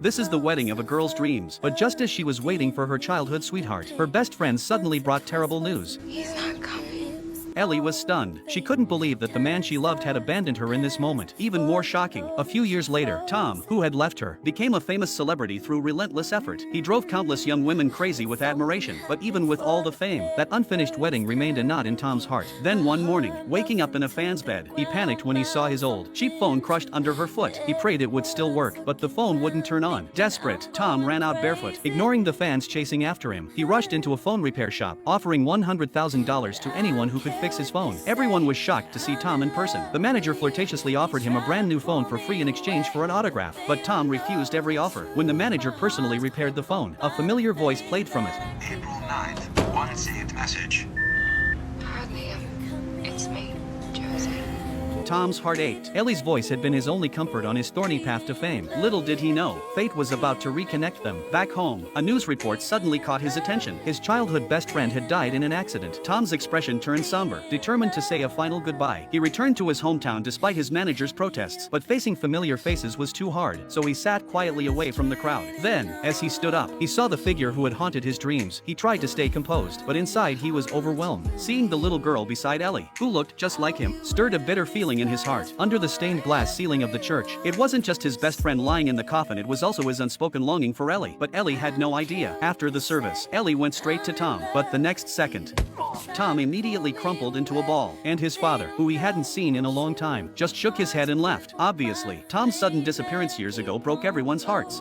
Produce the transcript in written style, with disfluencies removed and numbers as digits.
This is the wedding of a girl's dreams, but just as she was waiting for her childhood sweetheart, her best friend suddenly brought terrible news. He's not coming. Ellie was stunned. She couldn't believe that the man she loved had abandoned her in this moment. Even more shocking, a few years later, Tom, who had left her, became a famous celebrity through relentless effort. He drove countless young women crazy with admiration, but even with all the fame, that unfinished wedding remained a knot in Tom's heart. Then one morning, waking up in a fan's bed, he panicked when he saw his old, cheap phone crushed under her foot. He prayed it would still work, but the phone wouldn't turn on. Desperate, Tom ran out barefoot, ignoring the fans chasing after him. He rushed into a phone repair shop, offering $100,000 to anyone who could fix his phone. Everyone was shocked to see Tom in person. The manager flirtatiously offered him a brand new phone for free in exchange for an autograph, but Tom refused every offer. When the manager personally repaired the phone, a familiar voice played from it. April 9th, one saved message. Hi, Liam. It's me, Josie. Tom's heart ached. Ellie's voice had been his only comfort on his thorny path to fame. Little did he know, fate was about to reconnect them. Back home, a news report suddenly caught his attention. His childhood best friend had died in an accident. Tom's expression turned somber, determined to say a final goodbye. He returned to his hometown despite his manager's protests, but facing familiar faces was too hard, so he sat quietly away from the crowd. Then, as he stood up, he saw the figure who had haunted his dreams. He tried to stay composed, but inside he was overwhelmed. Seeing the little girl beside Ellie, who looked just like him, stirred a bitter feeling in his heart. Under the stained glass ceiling of the church, it wasn't just his best friend lying in the coffin, it was also his unspoken longing for Ellie. But Ellie had no idea. After the service, Ellie went straight to Tom, but the next second, Tom immediately crumpled into a ball, and his father, who he hadn't seen in a long time, just shook his head and left. Obviously, Tom's sudden disappearance years ago broke everyone's hearts.